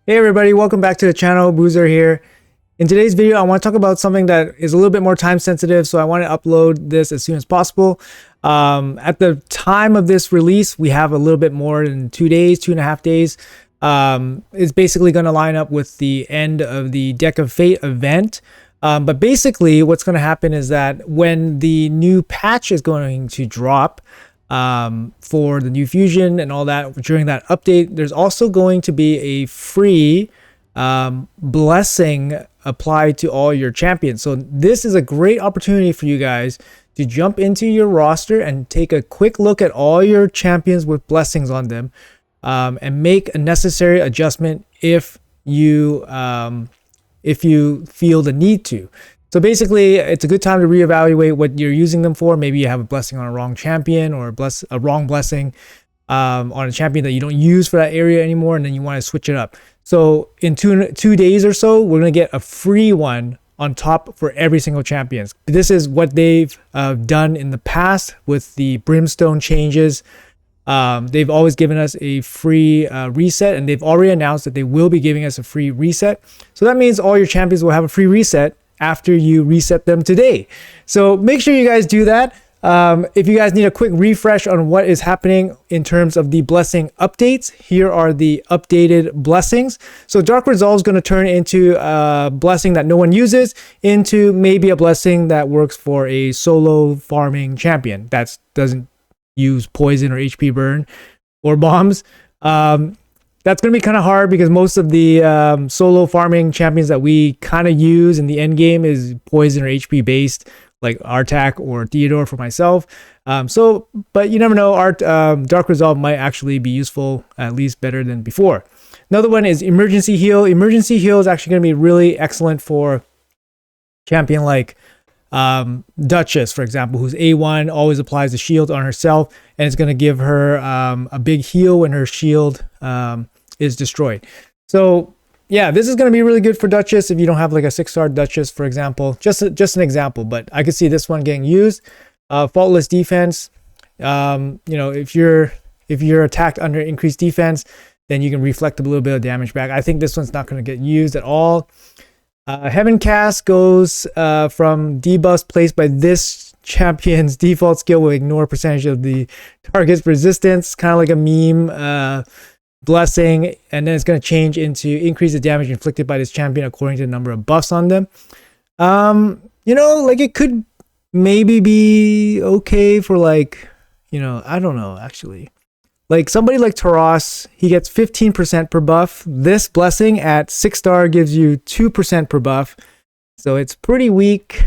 Hey everybody, welcome back to the channel. Boozer here. In today's video, I want to talk about something that is a little bit more time sensitive, so I want to upload this as soon as possible. At the time of this release, we have a little bit more than 2 days, 2.5 days. It's basically going to line up with the end of the Deck of Fate event. But basically, what's going to happen is that when the new patch is going to drop, for the new fusion and all that during that update, there's also going to be a free blessing applied to all your champions. So this is a great opportunity for you guys to jump into your roster and take a quick look at all your champions with blessings on them, and make a necessary adjustment if you feel the need to. So basically, it's a good time to reevaluate what you're using them for. Maybe you have a blessing on a wrong champion, or a wrong blessing on a champion that you don't use for that area anymore, and then you want to switch it up. So in two days or so, we're going to get a free one on top for every single champion. This is what they've done in the past with the Brimstone changes. They've always given us a free reset, and they've already announced that they will be giving us a free reset. So that means all your champions will have a free reset after you reset them today. So make sure you guys do that. If you guys need a quick refresh on what is happening in terms of the blessing updates, here are the updated blessings. So Dark Resolve is going to turn into a blessing that no one uses into maybe a blessing that works for a solo farming champion that doesn't use poison or HP burn or bombs. That's going to be kind of hard because most of the solo farming champions that we kind of use in the end game is poison or HP based, like Artak or Theodore for myself. But you never know. Dark Resolve might actually be useful, at least better than before. Another one is Emergency Heal. Emergency Heal is actually going to be really excellent for champion like Duchess, for example, who's A1, always applies the shield on herself, and it's going to give her a big heal when her shield is destroyed. So yeah, this is going to be really good for Duchess if you don't have like a 6-star Duchess, for example. Just an example, but I could see this one getting used. Faultless defense. If you're attacked under increased defense, then you can reflect a little bit of damage back. I think this one's not going to get used at all. Heaven Cast goes from debuffs placed by this champion's default skill will ignore percentage of the target's resistance, kind of like a meme blessing, and then it's going to change into increase the damage inflicted by this champion according to the number of buffs on them. It could maybe be okay for I don't know, actually. Like somebody like Taras, he gets 15% per buff. This blessing at 6-star gives you 2% per buff. So it's pretty weak.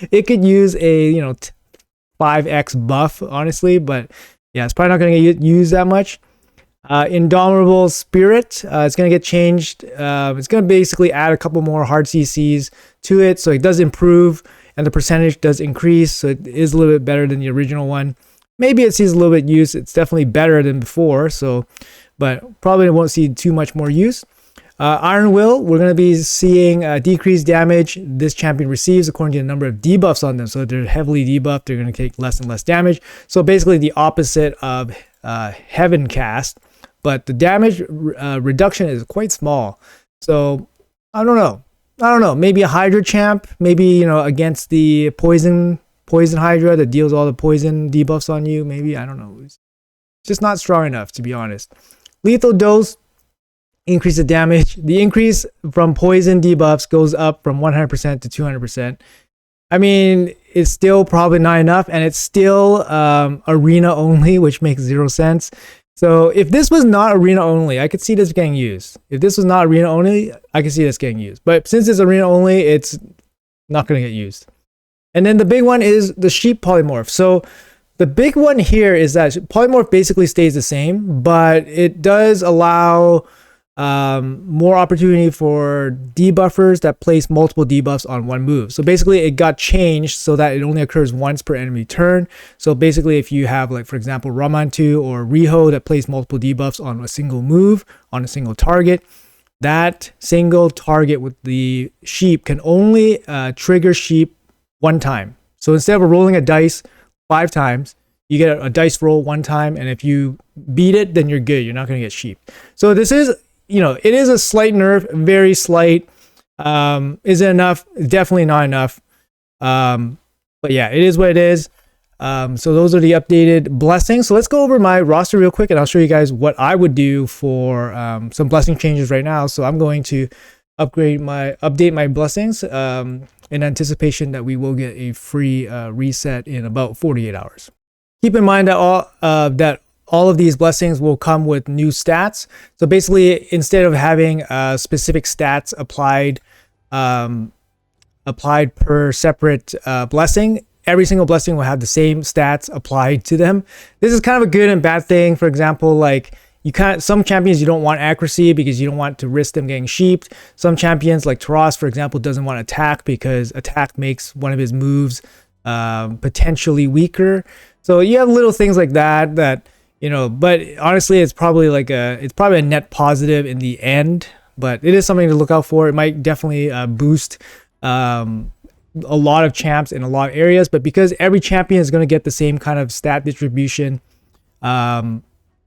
It could use a 5x buff, honestly, but yeah, it's probably not going to get used that much. Indomitable Spirit, it's going to get changed. It's going to basically add a couple more hard CCs to it, so it does improve, and the percentage does increase, so it is a little bit better than the original one. Maybe it sees a little bit use. It's definitely better than before, but probably won't see too much more use. Iron Will, we're going to be seeing decreased damage this champion receives according to the number of debuffs on them. So if they're heavily debuffed, they're going to take less and less damage. So basically the opposite of Heaven Cast, but the damage reduction is quite small. So I don't know. Maybe a Hydra champ, maybe against the poison Hydra that deals all the poison debuffs on you. Maybe, I don't know. It's just not strong enough, to be honest. Lethal Dose, increase the damage. The increase from poison debuffs goes up from 100% to 200%. I mean, it's still probably not enough, and it's still arena only, which makes zero sense. So if this was not arena only, I could see this getting used. If this was not arena only, I could see this getting used. But since it's arena only, it's not going to get used. And then the big one is the Sheep Polymorph. So the big one here is that Polymorph basically stays the same, but it does allow more opportunity for debuffers that place multiple debuffs on one move. So basically it got changed so that it only occurs once per enemy turn. So basically if you have, like, for example, Ramantu or Riho that place multiple debuffs on a single move, on a single target, that single target with the sheep can only trigger sheep one time. So instead of rolling a dice 5 times, you get a dice roll 1 time, and if you beat it, then you're good. You're not going to get sheep. So this is you know, it is a slight nerf, very slight. Is it enough? Definitely not enough. But yeah, it is what it is. So those are the updated blessings. So let's go over my roster real quick and I'll show you guys what I would do for some blessing changes right now. So I'm going to update my blessings in anticipation that we will get a free reset in about 48 hours. Keep in mind that all of these blessings will come with new stats. So basically, instead of having specific stats applied per separate blessing, every single blessing will have the same stats applied to them. This is kind of a good and bad thing. For example, like some champions you don't want accuracy because you don't want to risk them getting sheeped. Some champions like Taras, for example, doesn't want attack because attack makes one of his moves potentially weaker. So you have little things like that, you know, but honestly, it's probably a net positive in the end, but it is something to look out for. It might definitely boost a lot of champs in a lot of areas, but because every champion is going to get the same kind of stat distribution,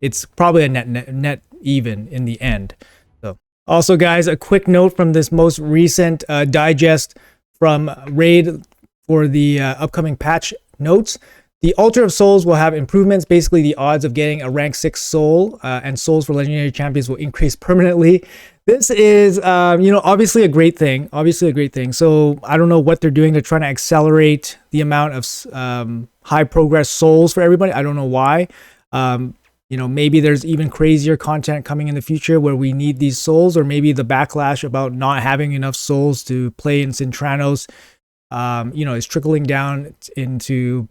it's probably a net even in the end. So also, guys, a quick note from this most recent digest from Raid for the upcoming patch notes. The Altar of Souls will have improvements. Basically, the odds of getting a rank 6 soul and souls for legendary champions will increase permanently. This is, you know, obviously a great thing. So I don't know what they're doing. They're trying to accelerate the amount of high progress souls for everybody. I don't know why. You know, maybe there's even crazier content coming in the future where we need these souls, or maybe the backlash about not having enough souls to play in Cintranos, you know, is trickling down into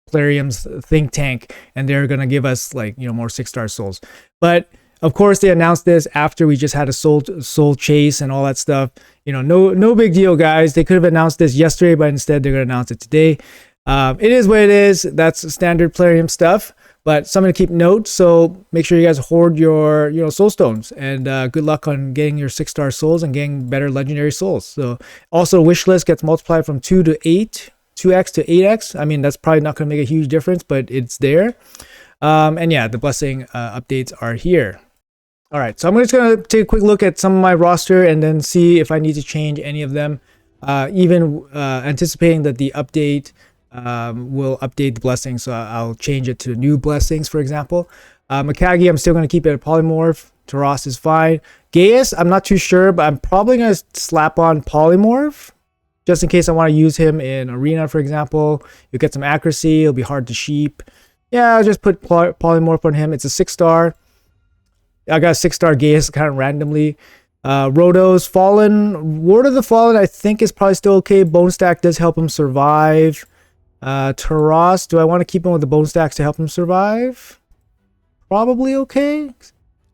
Plarium's think tank, and they're gonna give us, like, you know, more 6-star souls. But of course, they announced this after we just had a soul chase and all that stuff. You know, no big deal, guys. They could have announced this yesterday, but instead they're gonna announce it today. It is what it is. That's standard Plarium stuff, but something to keep note. So make sure you guys hoard your, you know, soul stones, and good luck on getting your 6-star souls and getting better legendary souls. So also, wish list gets multiplied from 2 to 8. 2x to 8x. I mean, that's probably not going to make a huge difference, but it's there. And yeah, the blessing updates are here. All right, so I'm just going to take a quick look at some of my roster and then see if I need to change any of them, even anticipating that the update will update the blessing. So I'll change it to new blessings, for example. Mikage, I'm still going to keep it a polymorph. Taras is fine. Gaius, I'm not too sure, but I'm probably going to slap on polymorph, just in case I want to use him in arena, for example. You'll get some accuracy. It'll be hard to sheep. Yeah, I'll just put polymorph on him. It's a 6-star. I got a 6-star Gaius kind of randomly. Roto's Fallen. Ward of the Fallen, I think, is probably still okay. Bone Stack does help him survive. Taras, do I want to keep him with the Bone Stacks to help him survive? Probably okay.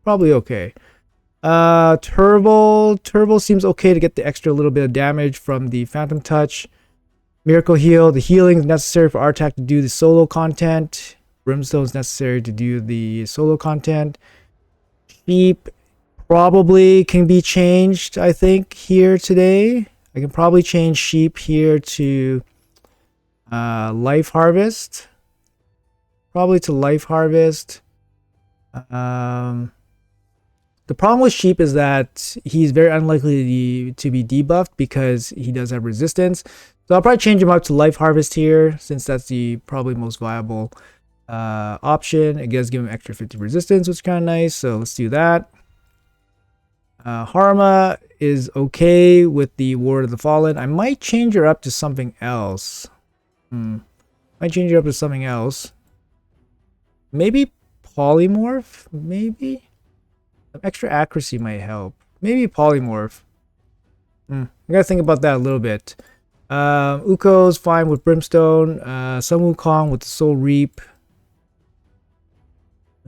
Probably okay. Turbo seems okay to get the extra little bit of damage from the Phantom Touch. Miracle Heal, the healing is necessary for Artak to do the solo content. Brimstone is necessary to do the solo content. Sheep probably can be changed, I think, here today. I can probably change Sheep here to Life Harvest. Probably to Life Harvest. The problem with Sheep is that he's very unlikely to be debuffed because he does have resistance. So I'll probably change him up to Life Harvest here, since that's the probably most viable option. It does give him extra 50 resistance, which is kind of nice. So let's do that. Harma is okay with the Ward of the Fallen. I might change her up to something else. Might change her up to something else. Maybe Polymorph? Maybe? Some extra accuracy might help. Maybe Polymorph. I gotta think about that a little bit. Uko's fine with Brimstone. Sun Wukong with the Soul Reap.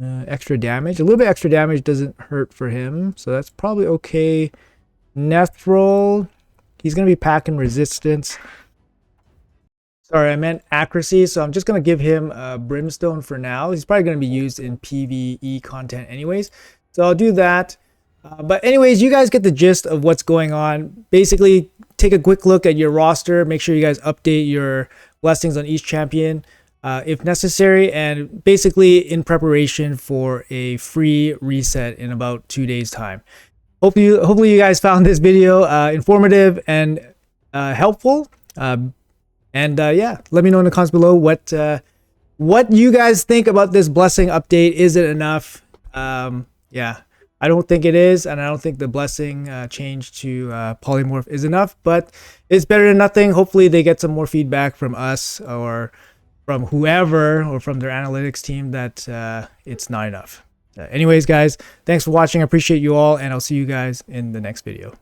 Extra damage. A little bit extra damage doesn't hurt for him, so that's probably okay. Nethrol. He's gonna be packing resistance. Sorry, I meant accuracy, so I'm just gonna give him Brimstone for now. He's probably gonna be used in PvE content anyways. So I'll do that. But anyways, you guys get the gist of what's going on. Basically, take a quick look at your roster. Make sure you guys update your blessings on each champion if necessary. And basically in preparation for a free reset in about 2 days time. hopefully you guys found this video informative and helpful. Yeah, let me know in the comments below what you guys think about this blessing update. Is it enough? Yeah, I don't think it is, and I don't think the blessing change to polymorph is enough, but it's better than nothing. Hopefully they get some more feedback from us or from whoever or from their analytics team that it's not enough. Anyways, guys, thanks for watching. I appreciate you all, and I'll see you guys in the next video.